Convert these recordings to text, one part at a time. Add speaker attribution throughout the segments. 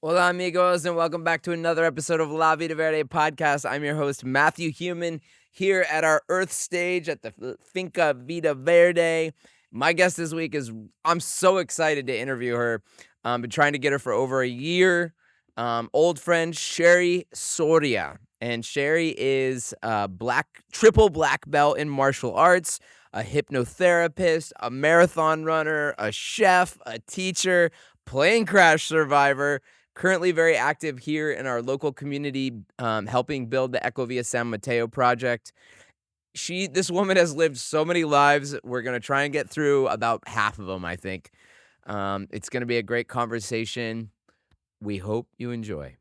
Speaker 1: Hola, amigos, and welcome back to another episode of La Vida Verde Podcast. I'm your host, Matthew Human, here at our Earth stage at the Finca Vida Verde. My guest this week I'm so excited to interview her. Been trying to get her for over a year. Old friend, Cherie Soria. And Cherie is a triple black belt in martial arts, a hypnotherapist, a marathon runner, a chef, a teacher, plane crash survivor. Currently very active here in our local community, helping build the Ecovilla San Mateo project. This woman has lived so many lives. We're going to try and get through about half of them, I think. It's going to be a great conversation. We hope you enjoy.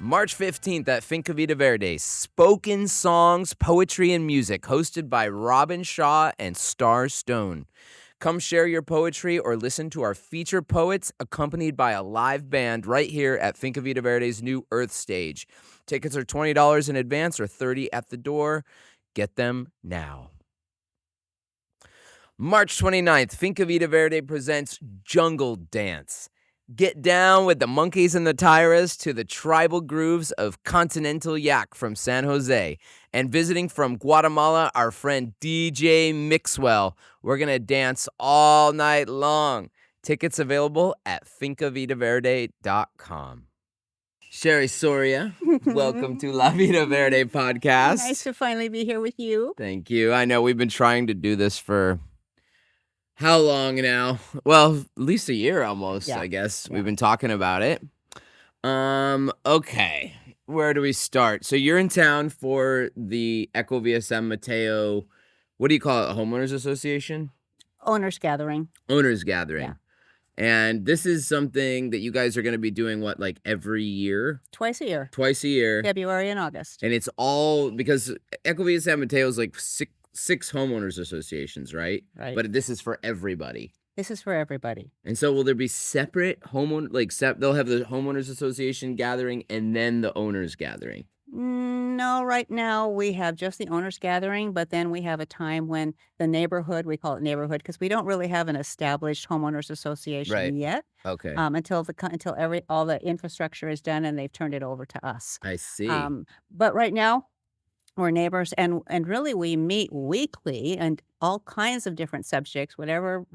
Speaker 1: March 15th at Finca Vida Verde, Spoken Songs, Poetry, and Music, hosted by Robin Shaw and Star Stone. Come share your poetry or listen to our featured poets accompanied by a live band right here at Finca Vida Verde's new Earth stage. Tickets are $20 in advance or $30 at the door. Get them now. March 29th, Finca Vida Verde presents Jungle Dance. Get down with the monkeys and the tyras to the tribal grooves of Continental Yak from San Jose. And visiting from Guatemala, our friend DJ Mixwell. We're going to dance all night long. Tickets available at fincavidaverde.com. Cherie Soria, welcome to La Vida Verde Podcast.
Speaker 2: Nice to finally be here with you.
Speaker 1: Thank you. I know we've been trying to do this for how long now? Well, at least a year almost, I guess. Yeah. We've been talking about it. Okay. Where do we start? So you're in town for the Ecovilla San Mateo, what do you call it? A homeowners association?
Speaker 2: Owners gathering.
Speaker 1: Owners gathering.
Speaker 2: Yeah.
Speaker 1: And this is something that you guys are going to be doing, what, like every year?
Speaker 2: Twice a year.
Speaker 1: Twice a year.
Speaker 2: February and August.
Speaker 1: And it's all because Ecovilla San Mateo is like six homeowners associations, right?
Speaker 2: Right.
Speaker 1: But this is for everybody.
Speaker 2: This is for everybody.
Speaker 1: And so will there be separate they'll have the homeowners association gathering and then the owners gathering?
Speaker 2: No, right now we have just the owners gathering, but then we have a time when the neighborhood, we call it neighborhood because we don't really have an established homeowners association yet.
Speaker 1: Okay.
Speaker 2: Until all the infrastructure is done and they've turned it over to us.
Speaker 1: I see.
Speaker 2: But right now we're neighbors, and really we meet weekly and all kinds of different subjects, whatever,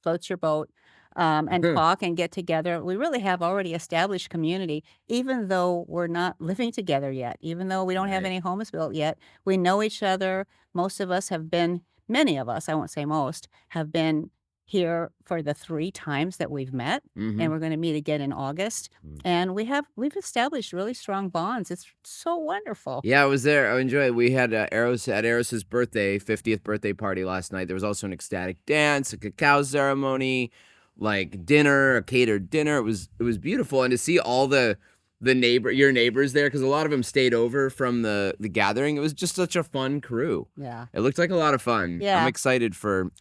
Speaker 2: floats your boat, and talk and get together. We really have already established community, even though we're not living together yet, even though we don't have any homes built yet. We know each other. Many of us, I won't say most, have been here for the 3 times that we've met, and we're going to meet again in August. And we've established really strong bonds. It's so wonderful.
Speaker 1: Yeah, I was there. I enjoyed it. We had Eros's birthday, 50th birthday party last night. There was also an ecstatic dance, a cacao ceremony, like dinner, a catered dinner. It was beautiful, and to see all your neighbors there, because a lot of them stayed over from the gathering. It was just such a fun crew.
Speaker 2: Yeah,
Speaker 1: it looked like a lot of fun.
Speaker 2: Yeah,
Speaker 1: I'm excited for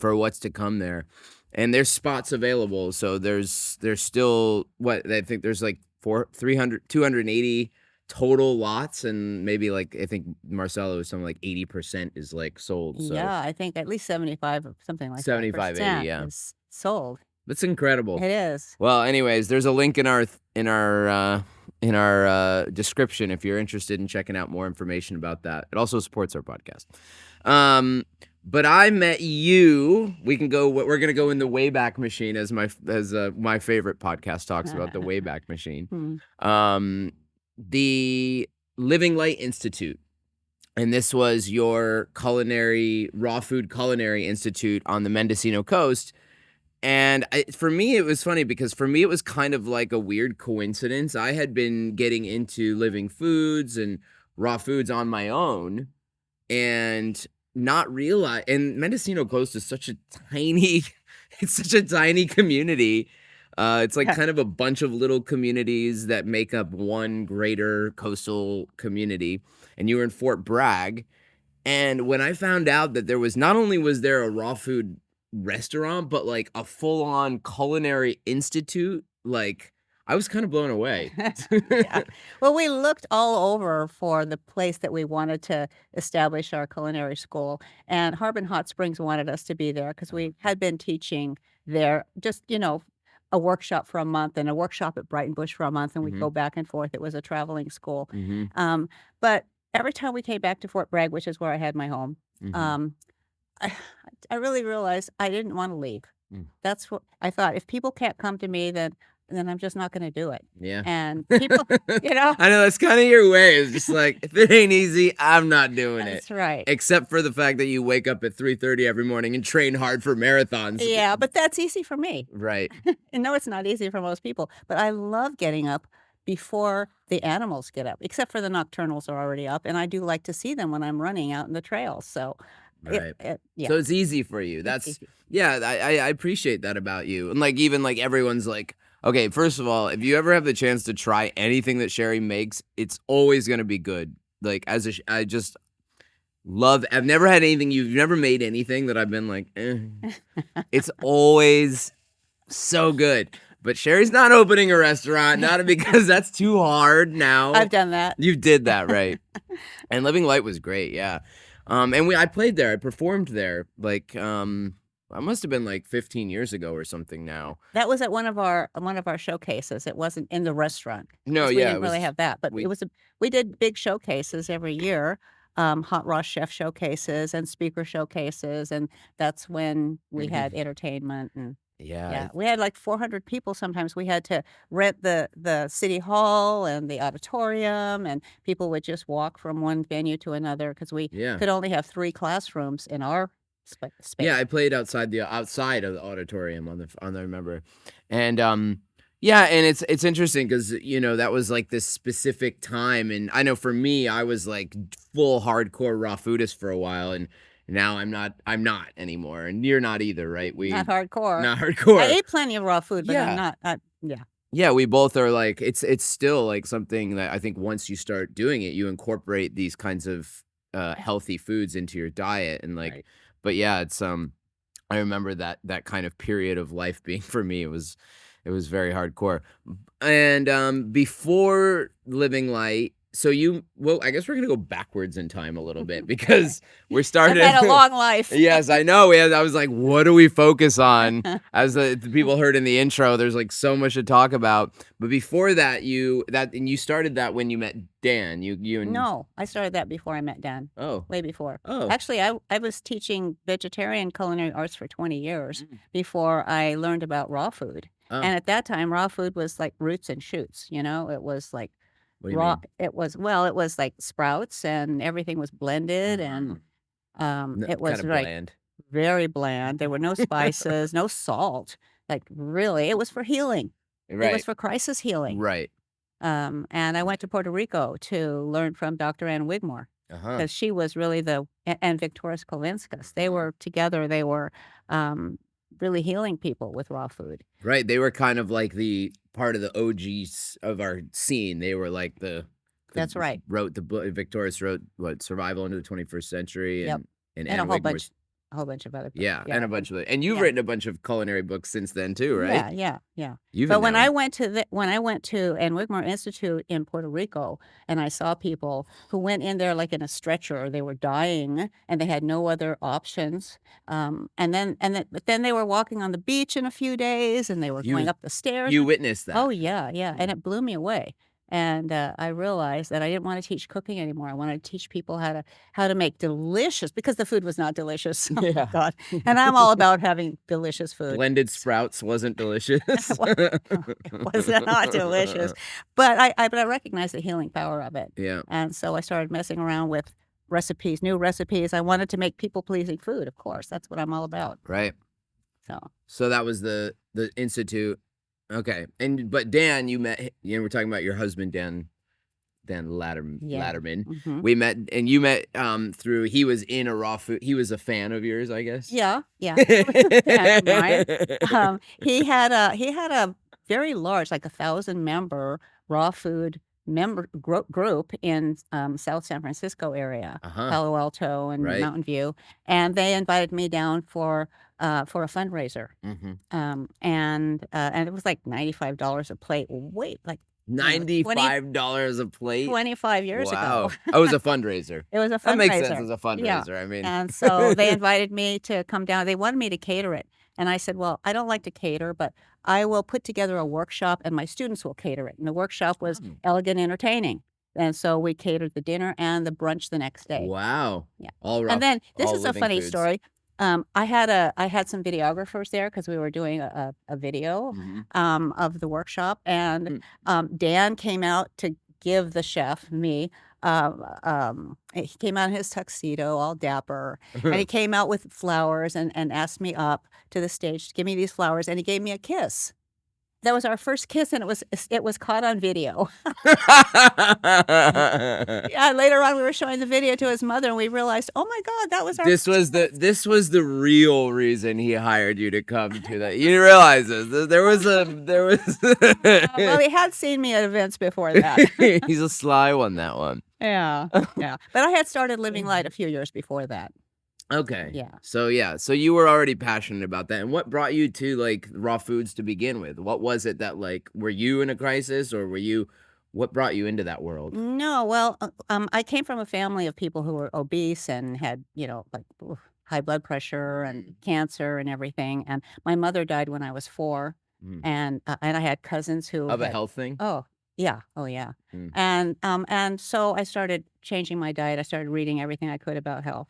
Speaker 1: what's to come there. And there's spots available. So there's still I think there's like 280 total lots, and maybe like I think Marcelo was something like 80% is like sold. So
Speaker 2: yeah, I think at least 75 or something like
Speaker 1: 75, 80, yeah,
Speaker 2: is sold.
Speaker 1: That's incredible.
Speaker 2: It is.
Speaker 1: Well, anyways, there's a link in our description if you're interested in checking out more information about that. It also supports our podcast. But I met you. We're gonna go in the Wayback Machine as my favorite podcast talks about the Wayback Machine. The Living Light Institute, and this was your raw food culinary institute on the Mendocino coast. And for me, it was funny because for me, it was kind of like a weird coincidence. I had been getting into living foods and raw foods on my own, and not realize. And Mendocino Coast is such a tiny community. It's like kind of a bunch of little communities that make up one greater coastal community. And you were in Fort Bragg. And when I found out that not only was there a raw food restaurant, but like a full-on culinary institute. Like, I was kind of blown away.
Speaker 2: Yeah. Well, we looked all over for the place that we wanted to establish our culinary school, and Harbin Hot Springs wanted us to be there because we had been teaching there, just, a workshop for a month and a workshop at Brighton Bush for a month, and we'd
Speaker 1: Mhm.
Speaker 2: go back and forth. It was a traveling school.
Speaker 1: Mhm.
Speaker 2: But every time we came back to Fort Bragg, which is where I had my home,
Speaker 1: Mhm.
Speaker 2: I I really realized I didn't wanna leave.
Speaker 1: Mm.
Speaker 2: That's what I thought, if people can't come to me, then I'm just not gonna do it.
Speaker 1: Yeah.
Speaker 2: And people you know?
Speaker 1: I know that's kind of your way. It's just like, if it ain't easy, I'm not doing it.
Speaker 2: That's right.
Speaker 1: Except for the fact that you wake up at 3:30 every morning and train hard for marathons.
Speaker 2: Yeah, but that's easy for me.
Speaker 1: Right.
Speaker 2: And no, it's not easy for most people, but I love getting up before the animals get up, except for the nocturnals are already up, and I do like to see them when I'm running out in the trails, so
Speaker 1: Right.
Speaker 2: yeah,
Speaker 1: So it's easy for you.
Speaker 2: it's
Speaker 1: That's
Speaker 2: easy.
Speaker 1: yeah, I appreciate that about you. And like even like everyone's like, okay, first of all, if you ever have the chance to try anything that Cherie makes, it's always gonna be good. Like I just love. I've never had anything. You've never made anything that I've been like, eh. It's always so good. But Cherie's not opening a restaurant, not because that's too hard now.
Speaker 2: I've done that.
Speaker 1: You did that, right. And Living Light was great, yeah. And I played there, I performed there, like, I must have been like 15 years ago or something now.
Speaker 2: That was at one of our showcases. It wasn't in the restaurant.
Speaker 1: No,
Speaker 2: 'Cause we
Speaker 1: yeah,
Speaker 2: didn't
Speaker 1: it
Speaker 2: really
Speaker 1: was
Speaker 2: have that, but
Speaker 1: we
Speaker 2: it was we did big showcases every year, hot raw chef showcases and speaker showcases, and that's when we had entertainment and
Speaker 1: yeah,
Speaker 2: yeah, we had like 400 people sometimes. We had to rent the city hall and the auditorium, and people would just walk from one venue to another because we
Speaker 1: yeah.
Speaker 2: could only have 3 classrooms in our space.
Speaker 1: Yeah, I played outside of the auditorium on the remember. And yeah, and it's interesting because that was like this specific time, and I know for me I was like full hardcore raw foodist for a while, and now I'm not anymore, and you're not either, right?
Speaker 2: Not hardcore.
Speaker 1: Not
Speaker 2: I
Speaker 1: hardcore.
Speaker 2: ate plenty of raw food, but I'm
Speaker 1: Yeah.
Speaker 2: not yeah.
Speaker 1: Yeah, we both are like it's still like something that I think once you start doing it, you incorporate these kinds of healthy foods into your diet and like
Speaker 2: Right.
Speaker 1: but yeah, it's I remember that kind of period of life being for me it was very hardcore. And before Living Light, so I guess we're going to go backwards in time a little bit because we
Speaker 2: I've
Speaker 1: started
Speaker 2: had a long life.
Speaker 1: Yes, I know. I was like, what do we focus on? As the people heard in the intro, there's like so much to talk about. But before that, you started that when you met Dan. You and
Speaker 2: No, I started that before I met Dan,
Speaker 1: oh
Speaker 2: way before.
Speaker 1: oh
Speaker 2: Actually, I was teaching vegetarian culinary arts for 20 years
Speaker 1: Mm.
Speaker 2: before I learned about raw food.
Speaker 1: oh.
Speaker 2: And at that time, raw food was like roots and shoots, It was like
Speaker 1: What do you
Speaker 2: raw
Speaker 1: mean?
Speaker 2: it was like sprouts and everything was blended and it was
Speaker 1: Kind of
Speaker 2: like
Speaker 1: bland.
Speaker 2: very bland. There were no spices, no salt. Like really, it was for healing. It was
Speaker 1: Right,
Speaker 2: for crisis healing.
Speaker 1: right.
Speaker 2: And I went to Puerto Rico to learn from Dr. Ann Wigmore
Speaker 1: Uh-huh.
Speaker 2: because she was really and Victoria Skolinskas. They were together. They were really healing people with raw food.
Speaker 1: Right, they were kind of like the part of the OGs of our scene. They were like the
Speaker 2: That's right.
Speaker 1: wrote the book. Victorious wrote what Survival into the 21st Century
Speaker 2: Yep.
Speaker 1: and
Speaker 2: And
Speaker 1: Anna Wigmore's
Speaker 2: a whole bunch of other books.
Speaker 1: yeah, and a bunch of it. And you've
Speaker 2: Yeah.
Speaker 1: written a bunch of culinary books since then too, right?
Speaker 2: Yeah.
Speaker 1: You've
Speaker 2: But
Speaker 1: been
Speaker 2: when
Speaker 1: down.
Speaker 2: I went to Ann Wigmore Institute in Puerto Rico, and I saw people who went in there like in a stretcher, they were dying, and they had no other options. But then they were walking on the beach in a few days, and they were
Speaker 1: You
Speaker 2: going up the stairs.
Speaker 1: you witnessed that.
Speaker 2: Oh yeah, and it blew me away. And I realized that I didn't want to teach cooking anymore. I wanted to teach people how to make delicious because the food was not delicious. Oh my
Speaker 1: Yeah.
Speaker 2: God! And I'm all about having delicious food.
Speaker 1: Blended sprouts wasn't delicious.
Speaker 2: It was not delicious, but I recognized the healing power of it,
Speaker 1: Yeah,
Speaker 2: and so I started messing around with new recipes. I wanted to make people pleasing food, of course. That's what I'm all about.
Speaker 1: right.
Speaker 2: So
Speaker 1: So that was the institute. Okay. But Dan, you met we're talking about your husband Dan
Speaker 2: yeah,
Speaker 1: Latterman.
Speaker 2: mhm.
Speaker 1: We met and you met through he was in a raw food. He was a fan of yours, I guess.
Speaker 2: Yeah, he was a fan of mine. He had a very large, like 1,000-member raw food group in South San Francisco area,
Speaker 1: Uh-huh.
Speaker 2: Palo Alto and
Speaker 1: Right.
Speaker 2: Mountain View, and they invited me down for for a fundraiser.
Speaker 1: Mm-hmm.
Speaker 2: And it was like $95 a plate. Wait, like
Speaker 1: $95 a plate?
Speaker 2: 25 years
Speaker 1: Wow.
Speaker 2: ago.
Speaker 1: Oh, it was a fundraiser.
Speaker 2: It was a
Speaker 1: That makes sense
Speaker 2: fundraiser.
Speaker 1: as a
Speaker 2: Yeah.
Speaker 1: fundraiser. I mean,
Speaker 2: And so they invited me to come down. They wanted me to cater it. And I said, well, I don't like to cater, but I will put together a workshop and my students will cater it. And the workshop was elegant entertaining. And so we catered the dinner and the brunch the next day.
Speaker 1: wow.
Speaker 2: Yeah.
Speaker 1: All rough.
Speaker 2: And then this
Speaker 1: all
Speaker 2: is a
Speaker 1: living
Speaker 2: funny
Speaker 1: foods.
Speaker 2: story. I had some videographers there because we were doing a video
Speaker 1: Mhm.
Speaker 2: of the workshop, and Dan came out to give the chef, me, he came out in his tuxedo, all dapper, and he came out with flowers and asked me up to the stage to give me these flowers, and he gave me a kiss. That was our first kiss, and it was caught on video. Yeah, later on we were showing the video to his mother, and we realized, oh my God, that was our
Speaker 1: This was the real reason he hired you to come to that. You realize this? There was.
Speaker 2: well, he had seen me at events before that.
Speaker 1: He's a sly one. That one.
Speaker 2: Yeah. But I had started living light a few years before that.
Speaker 1: Okay.
Speaker 2: Yeah.
Speaker 1: So you were already passionate about that. And what brought you to like raw foods to begin with? What was it that like were you in a crisis or what brought you into that world?
Speaker 2: No, well, I came from a family of people who were obese and had, like high blood pressure and cancer and everything. And my mother died when I was 4,
Speaker 1: Mm.
Speaker 2: and I had cousins who
Speaker 1: Of a
Speaker 2: had,
Speaker 1: health thing?
Speaker 2: oh yeah, oh yeah,
Speaker 1: Mm.
Speaker 2: and so I started changing my diet. I started reading everything I could about health,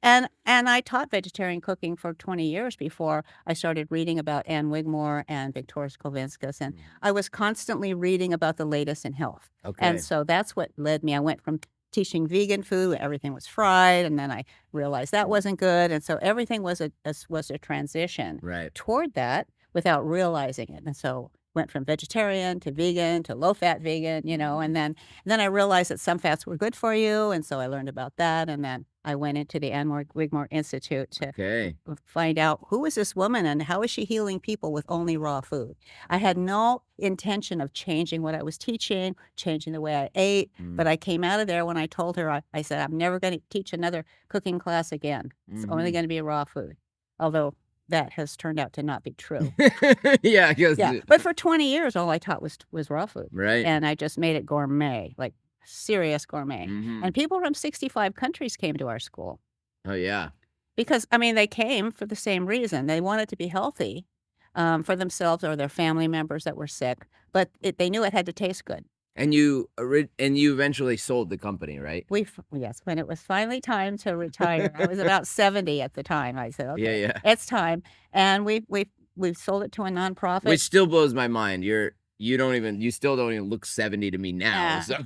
Speaker 2: and I taught vegetarian cooking for 20 years before I started reading about Ann Wigmore and Victoria Skovinskis, and I was constantly reading about the latest in health.
Speaker 1: Okay.
Speaker 2: And so that's what led me. I went from teaching vegan food, everything was fried, and then I realized that wasn't good, and so everything was a transition
Speaker 1: Right.
Speaker 2: toward that without realizing it. And so went from vegetarian to vegan to low-fat vegan, and then I realized that some fats were good for you, and so I learned about that, and then I went into the Ann Wigmore Institute to
Speaker 1: Okay.
Speaker 2: find out who is this woman and how is she healing people with only raw food. I had no intention of changing what I was teaching, changing the way I ate, but I came out of there when I told her, I said, I'm never going to teach another cooking class again. It's only going to be raw food, although that has turned out to not be true.
Speaker 1: Yeah, I guess.
Speaker 2: Yeah, but for 20 years, all I taught was raw food.
Speaker 1: Right.
Speaker 2: And I just made it gourmet, like serious gourmet.
Speaker 1: Mhm.
Speaker 2: And people from 65 countries came to our school
Speaker 1: Oh yeah.
Speaker 2: because, they came for the same reason. They wanted to be healthy for themselves or their family members that were sick, but they knew it had to taste good.
Speaker 1: And you eventually sold the company, right?
Speaker 2: Yes, when it was finally time to retire, I was about 70 at the time. I said, okay,
Speaker 1: Yeah.
Speaker 2: it's time. And we sold it to a nonprofit.
Speaker 1: Which still blows my mind. You still don't even look 70 to me now.
Speaker 2: Yeah.
Speaker 1: So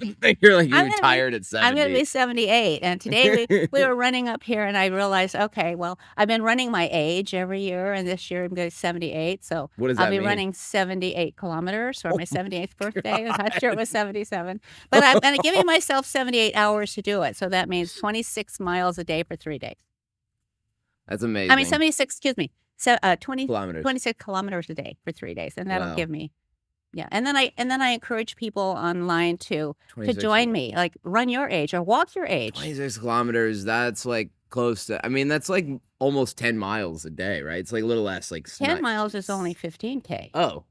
Speaker 1: you're like, you
Speaker 2: I'm gonna
Speaker 1: retired at 70.
Speaker 2: I'm going to be 78. And today we were running up here and I realized, okay, well, I've been running my age every year. And this year I'm going to be 78. So
Speaker 1: What does
Speaker 2: I'll
Speaker 1: that
Speaker 2: be
Speaker 1: mean?
Speaker 2: running 78 kilometers for my 78th birthday. Last year it was 77. But I'm going to give myself 78 hours to do it. So that means 26 miles a day for 3 days.
Speaker 1: That's amazing.
Speaker 2: 76, excuse me. So
Speaker 1: kilometers.
Speaker 2: 26 kilometers a day for 3 days. And that'll
Speaker 1: Wow.
Speaker 2: give me. Yeah, and then I encourage people online to
Speaker 1: 26
Speaker 2: join me, like run your age or walk your age.
Speaker 1: 26 kilometers. That's like close to. I mean, that's like almost 10 miles a day, right? It's like a little less. Like
Speaker 2: 10 miles is only 15K.
Speaker 1: Oh,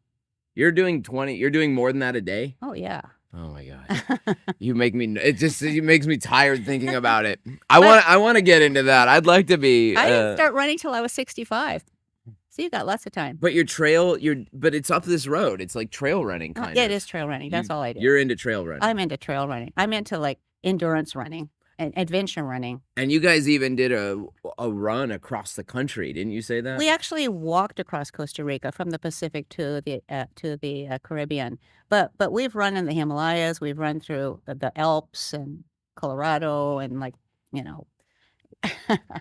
Speaker 1: you're doing 20. You're doing more than that a day.
Speaker 2: Oh yeah.
Speaker 1: Oh my gosh. You make me. It makes me tired thinking about it. I want to get into that. I'd like to be.
Speaker 2: I didn't start running till I was 65. So you got lots of time.
Speaker 1: But but it's up this road. It's like trail running kind of.
Speaker 2: Yeah, it is trail running. That's all I do.
Speaker 1: You're into trail running.
Speaker 2: I'm into trail running. I'm into like endurance running and adventure running.
Speaker 1: And you guys even did a run across the country, didn't you say that?
Speaker 2: We actually walked across Costa Rica from the Pacific to the Caribbean. But we've run in the Himalayas. We've run through the Alps and Colorado and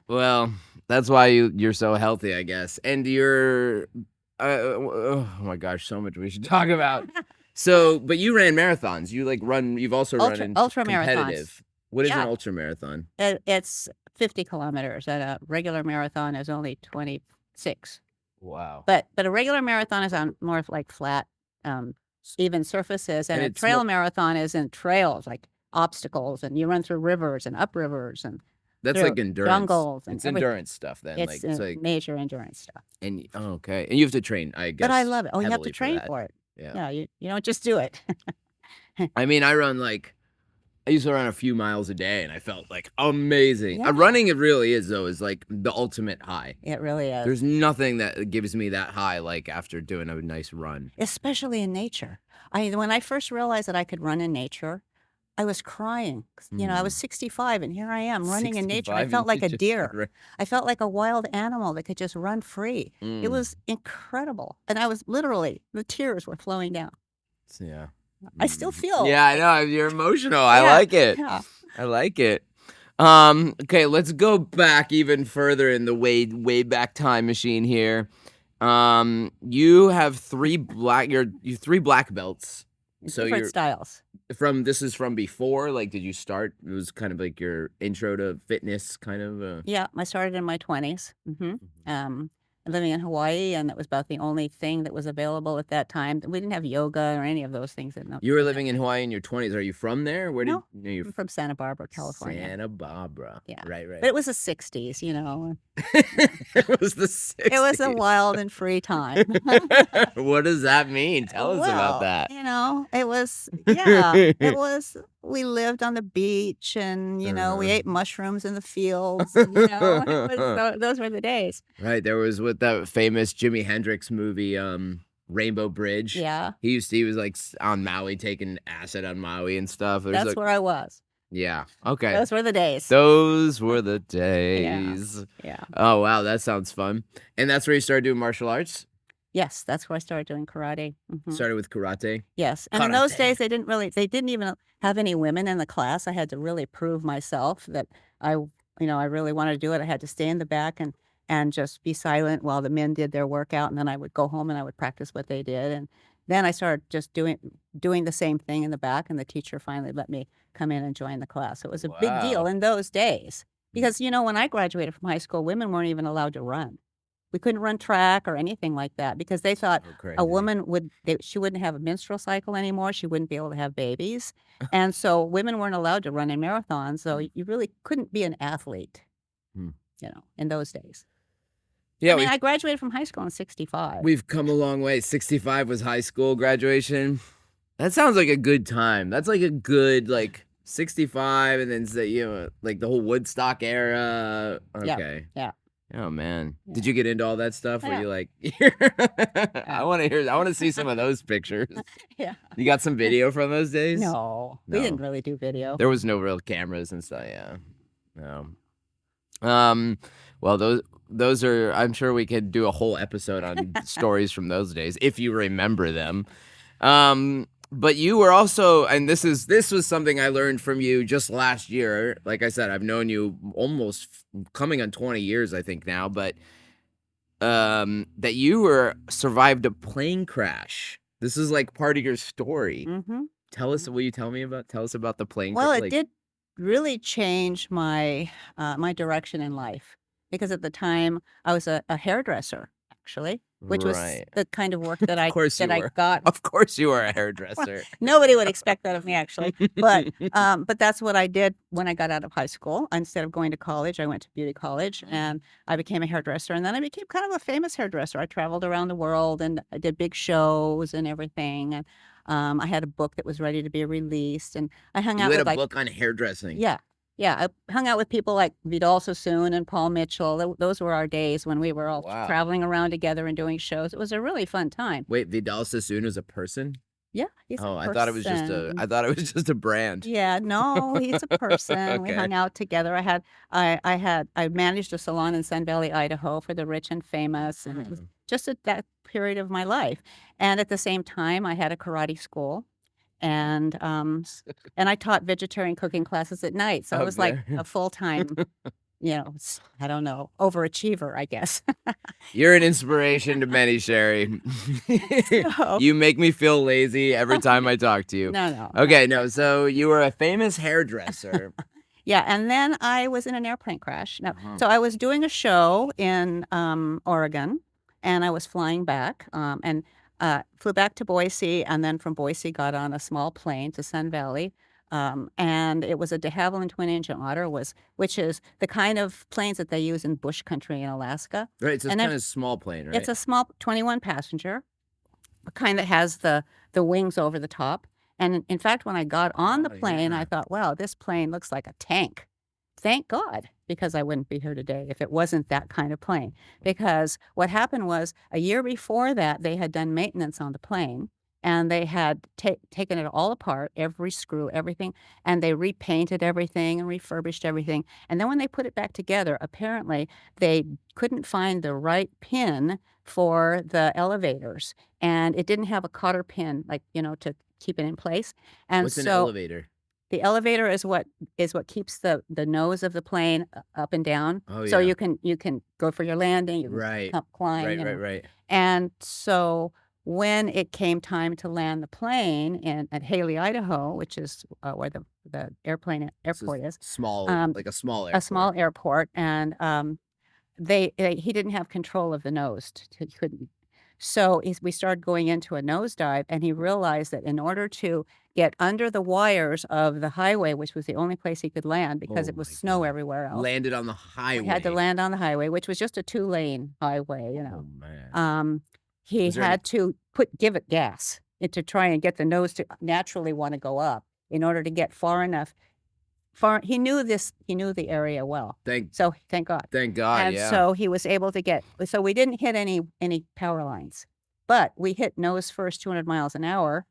Speaker 1: Well, that's why you're so healthy, I guess. And you're, oh my gosh, so much we should talk about. So, but you ran marathons. You've also run in
Speaker 2: ultra
Speaker 1: competitive.
Speaker 2: marathons.
Speaker 1: What is an
Speaker 2: Yeah.
Speaker 1: ultra marathon?
Speaker 2: It's 50 kilometers, and a regular marathon is only 26.
Speaker 1: Wow.
Speaker 2: But a regular marathon is on more of like flat, even surfaces, and a trail marathon is in trails, like obstacles, and you run through rivers and up rivers, and
Speaker 1: That's
Speaker 2: through
Speaker 1: like endurance.
Speaker 2: jungles and
Speaker 1: It's
Speaker 2: everything.
Speaker 1: endurance stuff then.
Speaker 2: It's
Speaker 1: Like it's like
Speaker 2: major endurance stuff.
Speaker 1: and okay. And you have to train, I
Speaker 2: But I
Speaker 1: guess,
Speaker 2: love it. Oh, you have to
Speaker 1: heavily for
Speaker 2: train
Speaker 1: that.
Speaker 2: for it.
Speaker 1: Yeah.
Speaker 2: Yeah, you don't just do it.
Speaker 1: I mean, I used to run a few miles a day and I felt like amazing.
Speaker 2: Yeah.
Speaker 1: Running, it really is though, is like the ultimate high.
Speaker 2: It really is.
Speaker 1: There's nothing that gives me that high like after doing a nice run.
Speaker 2: Especially in nature. When I first realized that I could run in nature, I was crying. I was 65 and here I am running in nature. I
Speaker 1: 65
Speaker 2: felt
Speaker 1: and
Speaker 2: like
Speaker 1: you
Speaker 2: a
Speaker 1: just
Speaker 2: deer.
Speaker 1: ran-
Speaker 2: I felt like a wild animal that could just run free. It was incredible. And I was literally, the tears were flowing down.
Speaker 1: Yeah.
Speaker 2: I still feel.
Speaker 1: Yeah, I know. You're emotional. I
Speaker 2: Yeah,
Speaker 1: like it.
Speaker 2: Yeah.
Speaker 1: I like it. Okay, let's go back even further in the way back time machine here. You have three black belts. So
Speaker 2: Different styles.
Speaker 1: this is from before, like did you start? It was kind of like your intro to fitness kind of
Speaker 2: Yeah, I started in my 20s. Living in Hawaii, and that was about the only thing that was available at that time. We didn't have yoga or any of those things.
Speaker 1: You were living in Hawaii in your 20s. Are you from there? Where
Speaker 2: No,
Speaker 1: did you're
Speaker 2: I'm from Santa Barbara, California.
Speaker 1: Santa Barbara.
Speaker 2: Yeah.
Speaker 1: Right.
Speaker 2: But it was the 60s,
Speaker 1: It was the 60s.
Speaker 2: It was a wild and free time.
Speaker 1: What does that mean? Tell us about that.
Speaker 2: It was, it was, we lived on the beach and, we ate mushrooms in the fields. Those were the days.
Speaker 1: Right. There was with that famous Jimi Hendrix movie, Rainbow Bridge.
Speaker 2: Yeah.
Speaker 1: He was like on Maui taking acid on Maui and stuff.
Speaker 2: That's where I was.
Speaker 1: Yeah. Okay.
Speaker 2: Those were the days.
Speaker 1: Those were the days.
Speaker 2: Yeah.
Speaker 1: Oh, wow. That sounds fun. And that's where you started doing martial arts?
Speaker 2: Yes, that's where I started doing karate.
Speaker 1: Started with karate?
Speaker 2: Yes. And in those
Speaker 1: Karate.
Speaker 2: days, they didn't even have any women in the class. I had to really prove myself that I really wanted to do it. I had to stay in the back and just be silent while the men did their workout. And then I would go home and I would practice what they did. And then I started just doing the same thing in the back. And the teacher finally let me come in and join the class. It was a big deal
Speaker 1: Wow.
Speaker 2: in those days because, when I graduated from high school, women weren't even allowed to run. We couldn't run track or anything like that because they thought
Speaker 1: So crazy.
Speaker 2: a woman she wouldn't have a menstrual cycle anymore. She wouldn't be able to have babies. And so women weren't allowed to run in marathons. So you really couldn't be an athlete,
Speaker 1: Hmm.
Speaker 2: in those days.
Speaker 1: Yeah,
Speaker 2: I graduated from high school in 65.
Speaker 1: we've come a long way. 65 was high school graduation. That sounds like a good time. That's like a good 65 and then like the whole Woodstock era. Okay.
Speaker 2: Yeah.
Speaker 1: Oh man.
Speaker 2: Yeah.
Speaker 1: Did you get into all that stuff? Were
Speaker 2: Yeah.
Speaker 1: you like I want to see some of those pictures.
Speaker 2: Yeah.
Speaker 1: You got some video from those days?
Speaker 2: No, we didn't really do video.
Speaker 1: There was no real cameras and stuff, yeah. No. Well, those are, I'm sure we could do a whole episode on stories from those days if you remember them. But you were also, and this was something I learned from you just last year. Like I said, I've known you almost coming on 20 years, I think now, but that you survived a plane crash. This is like part of your story.
Speaker 2: Mm-hmm.
Speaker 1: Tell us about the plane
Speaker 2: Well,
Speaker 1: crash.
Speaker 2: it did really change my my direction in life because at the time I was a hairdresser, actually, which was
Speaker 1: Right.
Speaker 2: the kind of work that I
Speaker 1: course you were.
Speaker 2: got.
Speaker 1: Of course you were a hairdresser.
Speaker 2: Nobody would expect that of me, actually. But that's what I did when I got out of high school. Instead of going to college, I went to beauty college and I became a hairdresser. And then I became kind of a famous hairdresser. I traveled around the world and I did big shows and everything. And I had a book that was ready to be released. And I hung out
Speaker 1: You had
Speaker 2: with
Speaker 1: a book on hairdressing.
Speaker 2: Yeah. Yeah, I hung out with people like Vidal Sassoon and Paul Mitchell. Those were our days when we were all
Speaker 1: Wow.
Speaker 2: traveling around together and doing shows. It was a really fun time.
Speaker 1: Wait, Vidal Sassoon is a person?
Speaker 2: Yeah, he's a
Speaker 1: I thought it was just a brand.
Speaker 2: Yeah, no, he's a person. We
Speaker 1: Okay.
Speaker 2: hung out together. I managed a salon in Sun Valley, Idaho for the rich and famous, and it was just at that period of my life. And at the same time, I had a karate school. And I taught vegetarian cooking classes at night. So I was like a full-time, I don't know, overachiever, I guess.
Speaker 1: You're an inspiration to many, Cherie.
Speaker 2: So-
Speaker 1: You make me feel lazy every time I talk to you.
Speaker 2: No.
Speaker 1: Okay, no. So you were a famous hairdresser.
Speaker 2: Yeah, and then I was in an airplane crash. So I was doing a show in Oregon, and I was flying back, and flew back to Boise, and then from Boise got on a small plane to Sun Valley, And it was a de Havilland twin-engine otter, which is the kind of planes that they use in bush country in Alaska.
Speaker 1: Right, so it's
Speaker 2: And then
Speaker 1: kind of small plane, right?
Speaker 2: it's a small 21 passenger, a kind that has the wings over the top. And in fact, when I got on the
Speaker 1: Oh,
Speaker 2: plane, I
Speaker 1: yeah.
Speaker 2: thought, wow, this plane looks like a tank. Thank God, because I wouldn't be here today if it wasn't that kind of plane. Because what happened was a year before that, they had done maintenance on the plane and they had taken it all apart, every screw, everything, and they repainted everything and refurbished everything. And then when they put it back together, apparently they couldn't find the right pin for the elevators, and it didn't have a cotter pin, like, to keep it in place. And
Speaker 1: What's an
Speaker 2: so
Speaker 1: elevator?
Speaker 2: the elevator is what keeps the nose of the plane up and down.
Speaker 1: Oh,
Speaker 2: So
Speaker 1: yeah.
Speaker 2: you can go for your landing, you can
Speaker 1: Right.
Speaker 2: climb,
Speaker 1: Right.
Speaker 2: And so when it came time to land the plane at Haley, Idaho, which is where the airport is,
Speaker 1: Small, like a small
Speaker 2: a
Speaker 1: airport.
Speaker 2: small airport, and he didn't have control of the nose. He couldn't. So we started going into a nosedive, and he realized that in order to get under the wires of the highway, which was the only place he could land because
Speaker 1: Oh
Speaker 2: it was
Speaker 1: my
Speaker 2: snow
Speaker 1: God.
Speaker 2: everywhere else,
Speaker 1: Landed on the highway.
Speaker 2: we had to land on the highway, which was just a 2-lane highway,
Speaker 1: Oh, man.
Speaker 2: He
Speaker 1: Was there
Speaker 2: had to give it gas to try and get the nose to naturally want to go up in order to get far enough. He knew the area well. Thank God.
Speaker 1: Thank God,
Speaker 2: And
Speaker 1: yeah.
Speaker 2: so he was able to so we didn't hit any power lines, but we hit nose first 200 miles an hour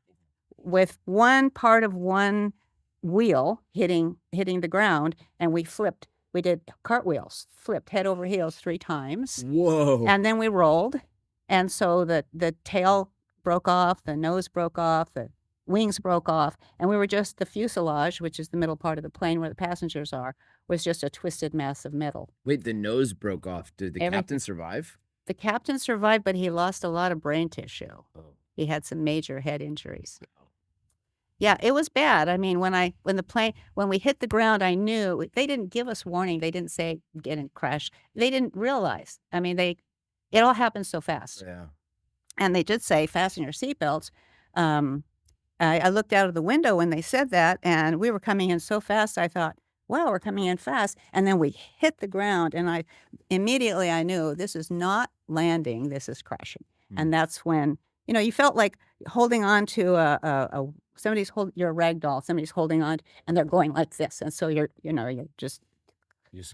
Speaker 2: with one part of one wheel hitting the ground, and we did cartwheels, flipped head over heels 3 times.
Speaker 1: Whoa.
Speaker 2: And then we rolled, and so the tail broke off, the nose broke off, the wings broke off, and we were just the fuselage, which is the middle part of the plane where the passengers are, was just a twisted mass of metal.
Speaker 1: Wait, the nose broke off. Did the captain survive?
Speaker 2: The captain survived, but he lost a lot of brain tissue.
Speaker 1: Oh.
Speaker 2: He had some major head injuries. Yeah, it was bad. I mean, when we hit the ground, I knew they didn't give us warning. They didn't say get in crash. They didn't realize. I mean, it all happened so fast.
Speaker 1: Yeah.
Speaker 2: And they did say fasten your seatbelts. I looked out of the window when they said that, and we were coming in so fast. I thought, wow, we're coming in fast. And then we hit the ground, and I immediately knew this is not landing. This is crashing. And that's when you felt like holding on to you're a rag doll. Somebody's holding on, and they're going like this, and so you're just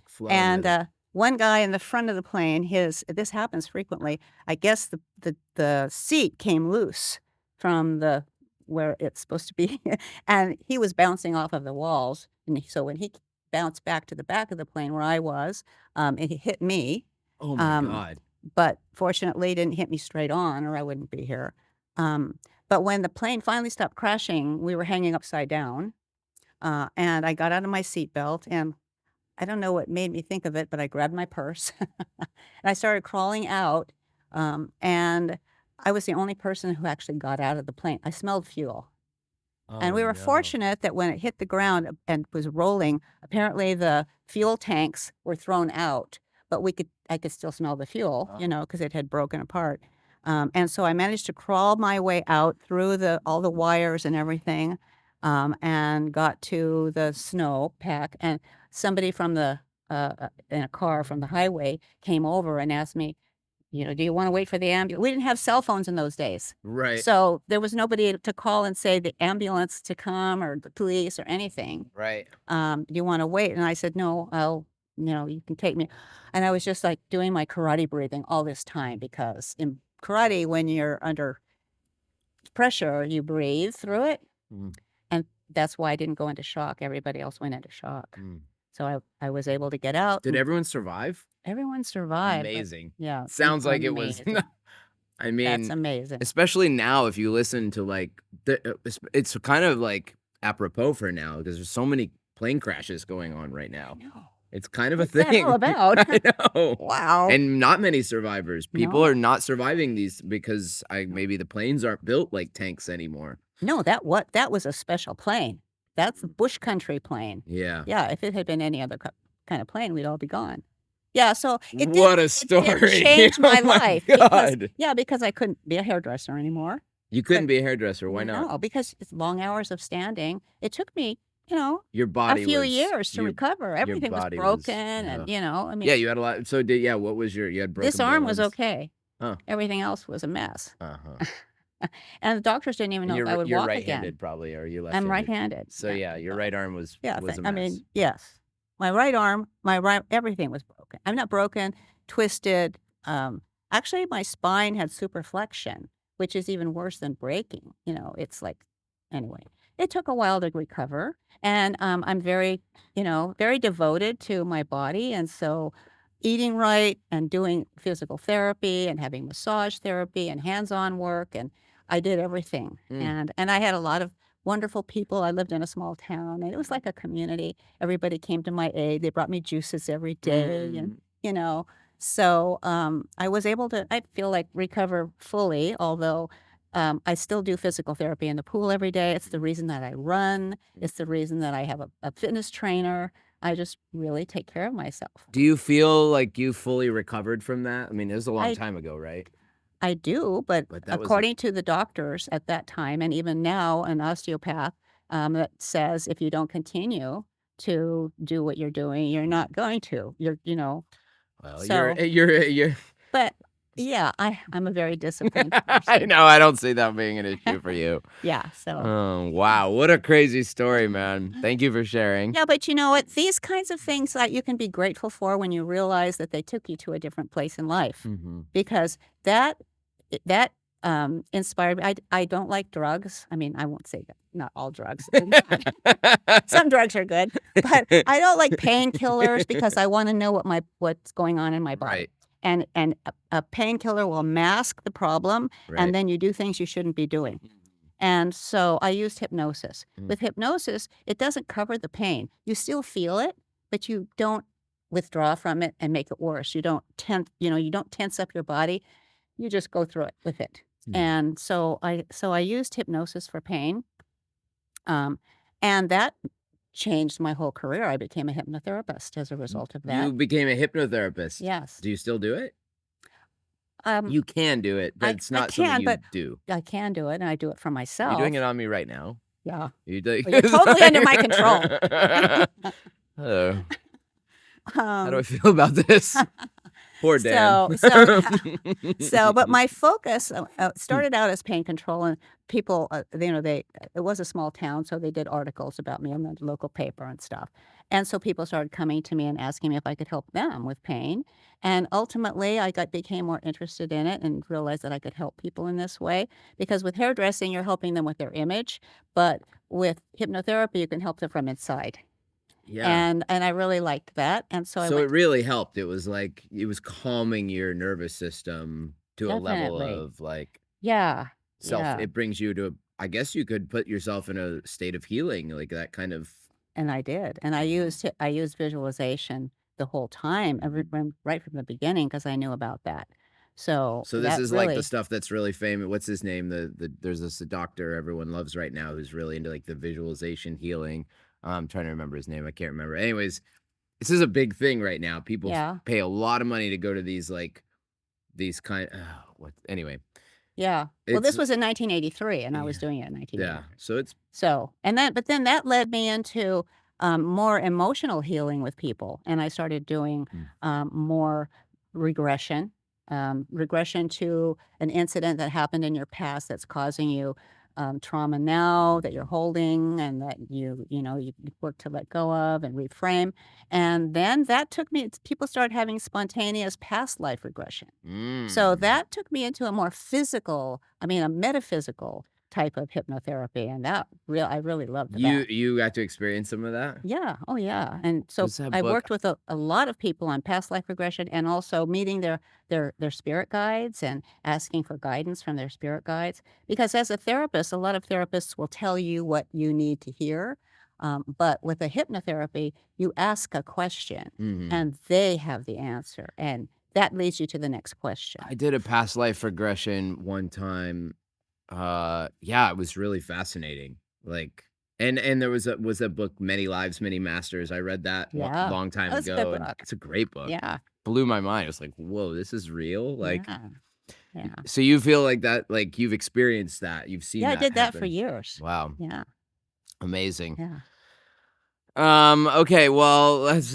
Speaker 1: floating.
Speaker 2: And one guy in the front of the plane, this happens frequently. I guess the seat came loose from where it's supposed to be, and he was bouncing off of the walls. And so when he bounced back to the back of the plane where I was, it hit me.
Speaker 1: Oh my God.
Speaker 2: But fortunately, it didn't hit me straight on, or I wouldn't be here. But when the plane finally stopped crashing, we were hanging upside down, and I got out of my seatbelt, and I don't know what made me think of it, but I grabbed my purse, and I started crawling out, and I was the only person who actually got out of the plane. I smelled fuel. And we were fortunate that when it hit the ground and was rolling, apparently the fuel tanks were thrown out, but I could still smell the fuel, because it had broken apart. And so I managed to crawl my way out through all the wires and everything, and got to the snow pack. And somebody from in a car from the highway came over and asked me, do you want to wait for the ambulance? We didn't have cell phones in those days.
Speaker 1: Right.
Speaker 2: So there was nobody to call and say the ambulance to come or the police or anything.
Speaker 1: Right.
Speaker 2: Do you want to wait? And I said, no, you can take me. And I was just like doing my karate breathing all this time, because in karate, when you're under pressure, you breathe through it. And that's why I didn't go into shock. Everybody else went into shock. So I was able to get out.
Speaker 1: Did everyone survive?
Speaker 2: Everyone survived.
Speaker 1: Amazing.
Speaker 2: Yeah.
Speaker 1: Sounds like it was. I mean,
Speaker 2: that's amazing.
Speaker 1: Especially now, if you listen to it's kind of like apropos for now, because there's so many plane crashes going on right now.
Speaker 2: I know.
Speaker 1: It's kind of
Speaker 2: What's
Speaker 1: a thing.
Speaker 2: that all about?
Speaker 1: I know.
Speaker 2: Wow.
Speaker 1: And not many survivors. People
Speaker 2: No.
Speaker 1: are not surviving these because maybe the planes aren't built like tanks anymore.
Speaker 2: No, that was a special plane. That's a bush country plane.
Speaker 1: Yeah.
Speaker 2: Yeah, if it had been any other kind of plane, we'd all be gone. Yeah, so
Speaker 1: What a story.
Speaker 2: It did change my
Speaker 1: Oh my
Speaker 2: life.
Speaker 1: God.
Speaker 2: Because I couldn't be a hairdresser anymore.
Speaker 1: You couldn't be a hairdresser. Why not?
Speaker 2: No, because it's long hours of standing. It took me
Speaker 1: Your
Speaker 2: a
Speaker 1: body
Speaker 2: few
Speaker 1: was
Speaker 2: years to
Speaker 1: your
Speaker 2: recover. Everything was
Speaker 1: body was
Speaker 2: broken, and I mean,
Speaker 1: yeah. You had a lot. So what was you had
Speaker 2: this
Speaker 1: broken
Speaker 2: arm was
Speaker 1: bones?
Speaker 2: okay.
Speaker 1: Huh.
Speaker 2: Everything else was a mess.
Speaker 1: Uh-huh.
Speaker 2: And the doctors didn't even know if I would
Speaker 1: You're
Speaker 2: walk
Speaker 1: right-handed
Speaker 2: again.
Speaker 1: probably, or are you
Speaker 2: I'm
Speaker 1: left-handed?
Speaker 2: right-handed.
Speaker 1: So yeah, your right arm was
Speaker 2: Yeah,
Speaker 1: a
Speaker 2: I
Speaker 1: mess.
Speaker 2: mean, yes. My right arm, everything was broken. I'm not broken, twisted. Actually, my spine had superflexion, which is even worse than breaking. It's like, anyway, it took a while to recover. And I'm very devoted to my body. And so eating right and doing physical therapy and having massage therapy and hands-on work. And I did everything. And I had a lot of wonderful people. I lived in a small town, and it was like a community. Everybody came to my aid. They brought me juices every day, and so I was able to, I feel like, recover fully. Although I still do physical therapy in the pool every day. It's the reason that I run. It's the reason that I have a fitness trainer. I just really take care of myself.
Speaker 1: Do you feel like you fully recovered from that? I mean, it was a long time ago, right?
Speaker 2: I do, but
Speaker 1: that
Speaker 2: according to the doctors at that time, and even now, an osteopath that says if you don't continue to do what you're doing, you're not going to.
Speaker 1: Well,
Speaker 2: So,
Speaker 1: you're
Speaker 2: but yeah, I'm a very disciplined
Speaker 1: I
Speaker 2: person.
Speaker 1: know. I don't see that being an issue for you.
Speaker 2: Yeah, so.
Speaker 1: Oh, wow. What a crazy story, man. Thank you for sharing.
Speaker 2: Yeah, but you know what? These kinds of things that you can be grateful for when you realize that they took you to a different place in life, because that inspired me. I don't like drugs. I mean, I won't say that. Not all drugs. Some drugs are good, but I don't like painkillers because I want to know what's going on in my body.
Speaker 1: Right.
Speaker 2: And a painkiller will mask the problem, and then you do things you shouldn't be doing. And so I used hypnosis. With hypnosis, it doesn't cover the pain. You still feel it, but you don't withdraw from it and make it worse. You don't tense up your body. You just go through it with it. And so I used hypnosis for pain. And that changed my whole career. I became a hypnotherapist as a result of that.
Speaker 1: You became a hypnotherapist.
Speaker 2: Yes.
Speaker 1: Do you still do it?
Speaker 2: Um,
Speaker 1: You can do it, but it's not something you do.
Speaker 2: I can do it, and I do it for myself.
Speaker 1: You're doing it on me right now.
Speaker 2: Yeah.
Speaker 1: You're
Speaker 2: totally under my control.
Speaker 1: Oh. How do I feel about this? Poor Dan.
Speaker 2: But my focus started out as pain control, and people, it was a small town, so they did articles about me in the local paper and stuff. And so people started coming to me and asking me if I could help them with pain. And ultimately, I became more interested in it and realized that I could help people in this way. Because with hairdressing, you're helping them with their image, but with hypnotherapy, you can help them from inside.
Speaker 1: Yeah.
Speaker 2: And I really liked that. And so
Speaker 1: it really helped. It was like it was calming your nervous system to a level of like it brings you to I guess you could put yourself in a state of healing, like that kind of.
Speaker 2: And I did. And I used visualization the whole time, right from the beginning, because I knew about that. So
Speaker 1: this is like the stuff that's really famous. What's his name? There's this doctor everyone loves right now who's really into like the visualization healing. I'm trying to remember his name. I can't remember. Anyways, this is a big thing right now. People pay a lot of money to go to these anyway.
Speaker 2: Yeah. Well, this was in 1983, and I was doing it in 1983.
Speaker 1: Yeah.
Speaker 2: But then that led me into more emotional healing with people, and I started doing more regression to an incident that happened in your past that's causing you trauma now that you're holding, and that you work to let go of and reframe. And then that took me, people started having spontaneous past life regression. So that took me into a more a metaphysical type of hypnotherapy, and I really loved that.
Speaker 1: You got to experience some of that?
Speaker 2: Yeah. Oh, yeah. And so I worked with a lot of people on past life regression, and also meeting their spirit guides and asking for guidance from their spirit guides. Because as a therapist, a lot of therapists will tell you what you need to hear. But with a hypnotherapy, you ask a question and they have the answer. And that leads you to the next question.
Speaker 1: I did a past life regression one time. It was really fascinating. Like, and there was a book, Many Lives, Many Masters. I read that a long time ago.
Speaker 2: That's a good book.
Speaker 1: It's a great book.
Speaker 2: Yeah.
Speaker 1: Blew my mind. It was like, whoa, this is real. Like,
Speaker 2: yeah.
Speaker 1: So you feel like that, like you've experienced that, you've seen that
Speaker 2: I did
Speaker 1: happen.
Speaker 2: that for years.
Speaker 1: Wow.
Speaker 2: Yeah.
Speaker 1: Amazing.
Speaker 2: Yeah.
Speaker 1: Okay, well, let's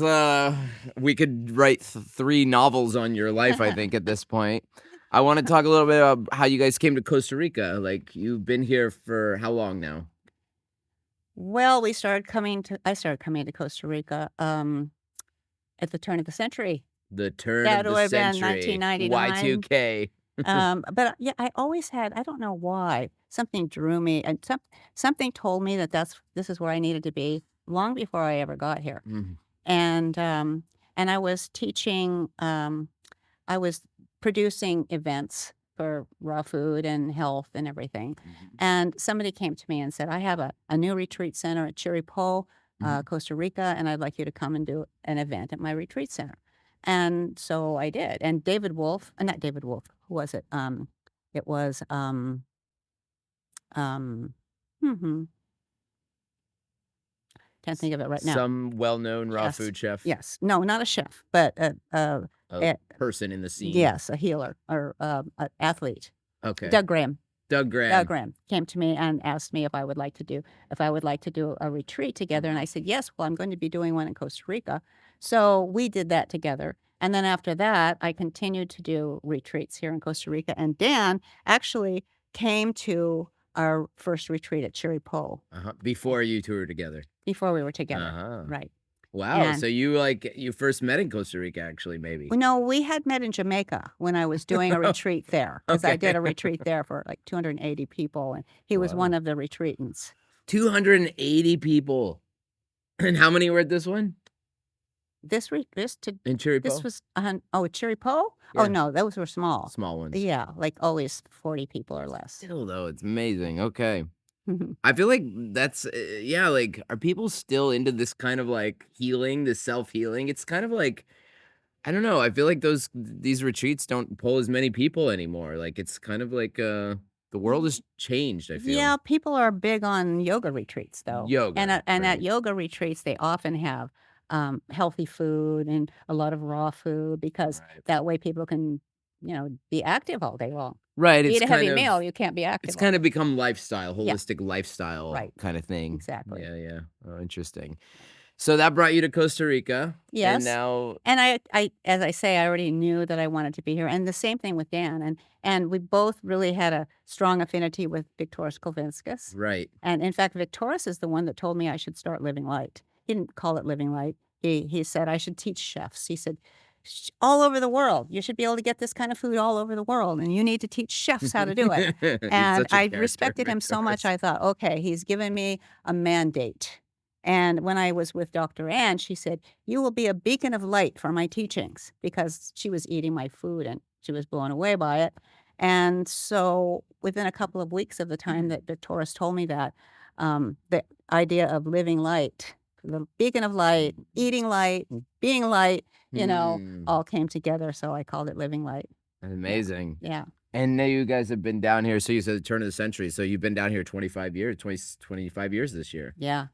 Speaker 1: we could write 3 novels on your life, I think, at this point. I want to talk a little bit about how you guys came to Costa Rica. Like, you've been here for how long now?
Speaker 2: Well, I started coming to Costa Rica, at the turn of the century.
Speaker 1: The turn
Speaker 2: That
Speaker 1: of the
Speaker 2: would have been
Speaker 1: century,
Speaker 2: 1999.
Speaker 1: Y2K.
Speaker 2: But yeah, I always had, I don't know why, something drew me, and something told me that this is where I needed to be long before I ever got here.
Speaker 1: Mhm,
Speaker 2: And I was teaching, I was producing events for raw food and health and everything.
Speaker 1: mhm,
Speaker 2: And somebody came to me and said, I have a new retreat center at Cherie,
Speaker 1: mhm.
Speaker 2: Costa Rica, and I'd like you to come and do an event at my retreat center. And so I did. And David Wolf, not David Wolf, who was it? It was, um, hmm, can't think of it right now.
Speaker 1: Some well-known raw
Speaker 2: Yes.
Speaker 1: food chef,
Speaker 2: Yes. No, not a chef, but
Speaker 1: a
Speaker 2: a
Speaker 1: person in the scene.
Speaker 2: yes, a healer or an athlete.
Speaker 1: Okay.
Speaker 2: Doug Graham.
Speaker 1: Doug Graham.
Speaker 2: Doug Graham came to me and asked me if I would like to do a retreat together, and I said yes. Well, I'm going to be doing one in Costa Rica, so we did that together. And then after that, I continued to do retreats here in Costa Rica. And Dan actually came to our first retreat at Cherie
Speaker 1: Before you two were together.
Speaker 2: before we were together,
Speaker 1: Uh-huh.
Speaker 2: right?
Speaker 1: Wow,
Speaker 2: And
Speaker 1: so you first met in Costa Rica, actually, maybe.
Speaker 2: well, no, we had met in Jamaica when I was doing a retreat there, because I did a
Speaker 1: Okay.
Speaker 2: retreat there for like 280 people, and he was
Speaker 1: Wow.
Speaker 2: one of the retreatants.
Speaker 1: 280 people. And how many were at this one?
Speaker 2: This
Speaker 1: In Cherie
Speaker 2: this was Cherie Po?
Speaker 1: Yeah.
Speaker 2: Oh no, those were small.
Speaker 1: Small ones.
Speaker 2: Yeah, like always 40 people or less.
Speaker 1: Still, though, it's amazing. Okay. I feel like that's, yeah, like, are people still into this kind of, like, healing, this self-healing? It's kind of like, I don't know, I feel like these retreats don't pull as many people anymore. Like, it's kind of like, the world has changed, I feel.
Speaker 2: Yeah, people are big on yoga retreats though.
Speaker 1: Yoga,
Speaker 2: And at
Speaker 1: right.
Speaker 2: yoga retreats, they often have healthy food and a lot of raw food, because
Speaker 1: Right.
Speaker 2: that way people can, be active all day long.
Speaker 1: Right,
Speaker 2: Eat
Speaker 1: it's
Speaker 2: a heavy
Speaker 1: kind of
Speaker 2: meal, you can't be active
Speaker 1: it's
Speaker 2: all
Speaker 1: kind
Speaker 2: day.
Speaker 1: of become lifestyle,
Speaker 2: Yeah.
Speaker 1: holistic lifestyle
Speaker 2: Right.
Speaker 1: kind of thing.
Speaker 2: Exactly.
Speaker 1: Yeah, yeah. Oh, interesting. So that brought you to Costa Rica.
Speaker 2: Yes.
Speaker 1: And now,
Speaker 2: And I as I say, I already knew that I wanted to be here, and the same thing with Dan, and we both really had a strong affinity with Victoras Kulvinskas.
Speaker 1: right.
Speaker 2: And in fact, Victoras is the one that told me I should start Living Light. He didn't call it Living Light. He said I should teach chefs. He said, all over the world, you should be able to get this kind of food all over the world, and you need to teach chefs how to do it.
Speaker 1: He's
Speaker 2: And
Speaker 1: such a
Speaker 2: I
Speaker 1: character,
Speaker 2: respected him so much,
Speaker 1: Victoras.
Speaker 2: I thought, okay, he's given me a mandate. And when I was with Dr. Ann, she said, you will be a beacon of light for my teachings, because she was eating my food and she was blown away by it. And so within a couple of weeks of the time that Victoras told me that, the idea of living light, the beacon of light, eating light, and being light, all came together. So I called it Living Light.
Speaker 1: Amazing.
Speaker 2: Yeah.
Speaker 1: And now you guys have been down here. So you said the turn of the century. So you've been down here 25 years this year.
Speaker 2: Yeah.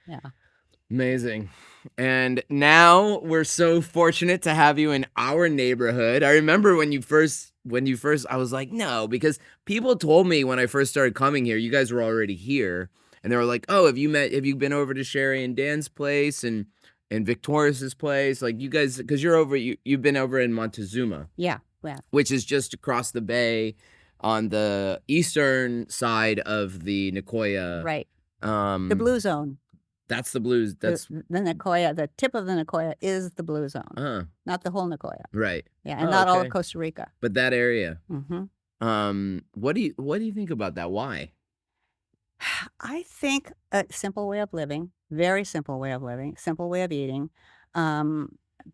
Speaker 2: Yeah.
Speaker 1: Amazing. And now we're so fortunate to have you in our neighborhood. I remember when you first, I was like, no, because people told me when I first started coming here, you guys were already here. And they were like, oh, have you been over to Cherie and Dan's place and Victoria's place? Like, you guys, because you've been over in Montezuma.
Speaker 2: Yeah. Yeah.
Speaker 1: Which is just across the bay on the eastern side of the Nicoya.
Speaker 2: Right. The blue zone.
Speaker 1: That's the blues. That's
Speaker 2: the Nicoya. The tip of the Nicoya is the blue zone, not the whole Nicoya.
Speaker 1: Right.
Speaker 2: Yeah, and not all of Costa Rica.
Speaker 1: But that area.
Speaker 2: Mm-hmm.
Speaker 1: What do you think about that? Why?
Speaker 2: I think a simple way of living, very simple way of living, simple way of eating.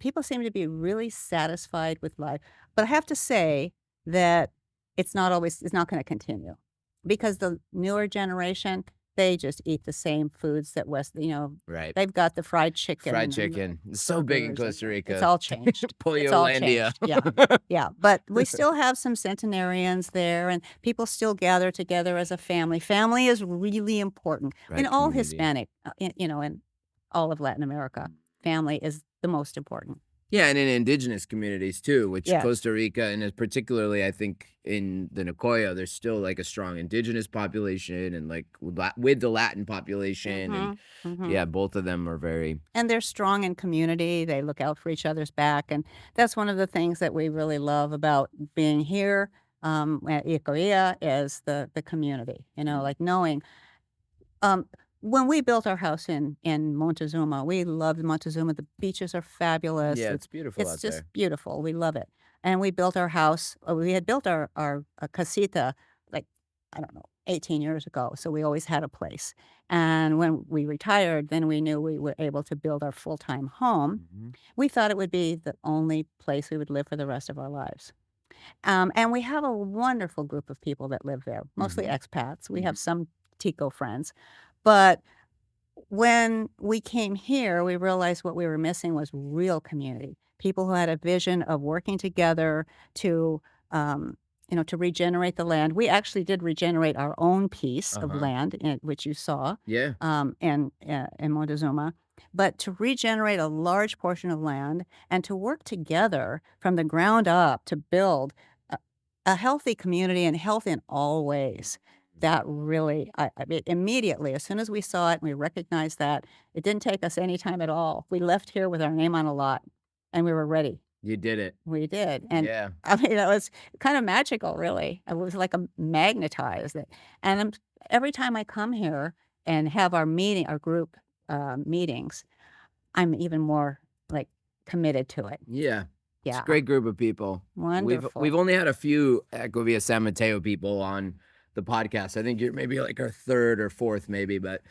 Speaker 2: People seem to be really satisfied with life, but I have to say that it's not going to continue, because the newer generation, they just eat the same foods that
Speaker 1: Right.
Speaker 2: they've got the fried chicken.
Speaker 1: Fried
Speaker 2: and the
Speaker 1: chicken. It's so big in
Speaker 2: burgers, and
Speaker 1: Costa Rica.
Speaker 2: It's all changed. It's all
Speaker 1: Pollo-landia.
Speaker 2: changed. Yeah, yeah. But we still have some centenarians there, and people still gather together as a family. Family is really important
Speaker 1: Right,
Speaker 2: in all
Speaker 1: community.
Speaker 2: Hispanic, in all of Latin America. Family is the most important.
Speaker 1: Yeah, and in indigenous communities too, which
Speaker 2: Yes.
Speaker 1: Costa Rica, and particularly I think in the Nicoya, there's still like a strong indigenous population, and like with the Latin population, and yeah, both of them are very.
Speaker 2: And they're strong in community. They look out for each other's back, and that's one of the things that we really love about being here at Ecovilla is the community. Like knowing. Um, when we built our house in Montezuma, we loved Montezuma. The beaches are fabulous.
Speaker 1: Yeah, it's beautiful
Speaker 2: It's
Speaker 1: out
Speaker 2: just
Speaker 1: there.
Speaker 2: beautiful. We love it. And we built our house. We had built our casita like I don't know 18 years ago. So we always had a place. And when we retired, then we knew we were able to build our full-time home.
Speaker 1: Mhm.
Speaker 2: We thought it would be the only place we would live for the rest of our lives. And we have a wonderful group of people that live there, mostly
Speaker 1: Mhm.
Speaker 2: expats. We have some Tico friends. But when we came here, we realized what we were missing was real community. People who had a vision of working together to, to regenerate the land. We actually did regenerate our own piece of land, which you saw,
Speaker 1: Yeah.
Speaker 2: in Montezuma. But to regenerate a large portion of land and to work together from the ground up to build a healthy community and health in all ways. That really, I mean, immediately, as soon as we saw it and we recognized that, it didn't take us any time at all. We left here with our name on a lot, and we were ready.
Speaker 1: You did it.
Speaker 2: We did, and
Speaker 1: Yeah.
Speaker 2: I mean, it was kind of magical, really. It was like a magnetized it, and every time I come here and have our group meetings, I'm even more like committed to it.
Speaker 1: Yeah. It's
Speaker 2: Yeah,
Speaker 1: a great group of people.
Speaker 2: wonderful.
Speaker 1: We've only had a few Ecovilla San Mateo people on the podcast. I think you're maybe like our third or fourth, maybe, but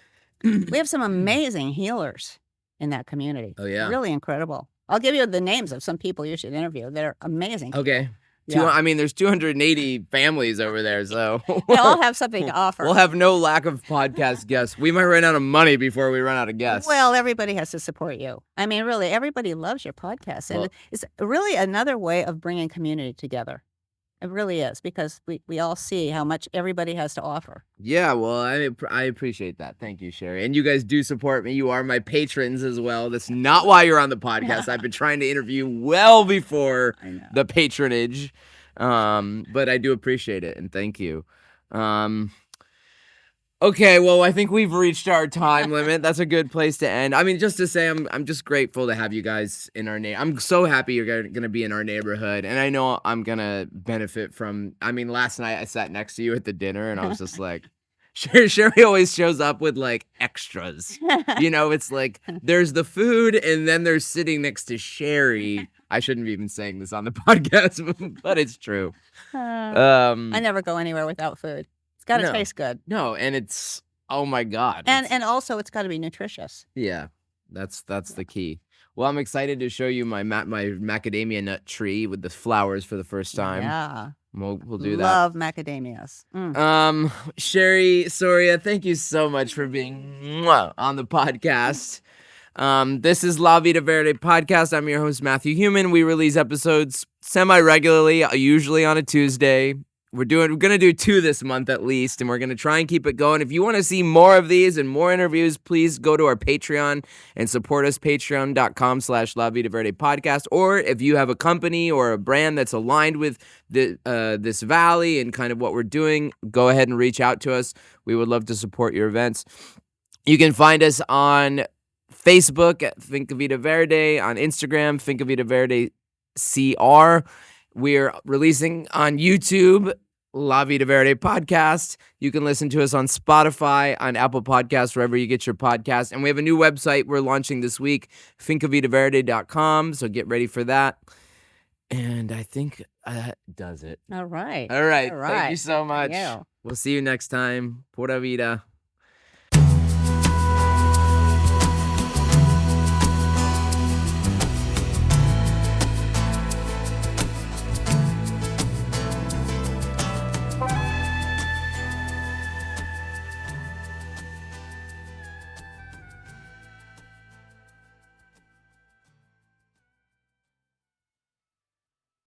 Speaker 2: We have some amazing healers in that community.
Speaker 1: Oh, yeah.
Speaker 2: Really incredible. I'll give you the names of some people you should interview that are amazing.
Speaker 1: Okay.
Speaker 2: Yeah.
Speaker 1: I mean, there's 280 families over there, so
Speaker 2: They all have something to offer.
Speaker 1: we'll have no lack of podcast guests. We might run out of money before we run out of guests.
Speaker 2: Well, everybody has to support you. I mean, really, everybody loves your podcast. And
Speaker 1: Well-
Speaker 2: it's really another way of bringing community together. It really is, because we all see how much everybody has to offer.
Speaker 1: Yeah, well, I appreciate that. Thank you, Cherie. And you guys do support me. You are my patrons as well. That's not why you're on the podcast. I've been trying to interview well before
Speaker 2: I know.
Speaker 1: the patronage. But I do appreciate it, and thank you. Okay, well, I think we've reached our time limit. That's a good place to end. I mean, just to say, I'm just grateful to have you guys in our I'm so happy you're gonna be in our neighborhood, and I know I'm gonna benefit from. I mean, last night I sat next to you at the dinner, and I was just like, Cherie always shows up with like extras. It's like there's the food, and then there's sitting next to Cherie. I shouldn't be even saying this on the podcast, but it's true.
Speaker 2: I never go anywhere without food. It's got to
Speaker 1: No.
Speaker 2: taste good.
Speaker 1: No, and it's oh my god.
Speaker 2: And also it's got to be nutritious.
Speaker 1: Yeah, that's the key. Well, I'm excited to show you my macadamia nut tree with the flowers for the first time.
Speaker 2: Yeah.
Speaker 1: We'll do that.
Speaker 2: Love macadamias. Mm.
Speaker 1: Cherie Soria, thank you so much for being on the podcast. This is La Vida Verde Podcast. I'm your host, Matthew Human. We release episodes semi-regularly, usually on a Tuesday. We're gonna do 2 this month at least, and we're gonna try and keep it going. If you want to see more of these and more interviews, please go to our Patreon and support us, patreon.com/La Vida Verde Podcast. Or if you have a company or a brand that's aligned with this valley and kind of what we're doing, go ahead and reach out to us. We would love to support your events. You can find us on Facebook at Finca Vida Verde, on Instagram, Finca Vida Verde CR. We're releasing on YouTube, La Vida Verde Podcast. You can listen to us on Spotify, on Apple Podcasts, wherever you get your podcasts. And we have a new website we're launching this week, fincavidaverde.com. So get ready for that. And I think that does it.
Speaker 2: All right.
Speaker 1: All right.
Speaker 2: All
Speaker 1: Thank you
Speaker 2: right.
Speaker 1: so much.
Speaker 2: Yeah.
Speaker 1: We'll see you next time. Pura vida.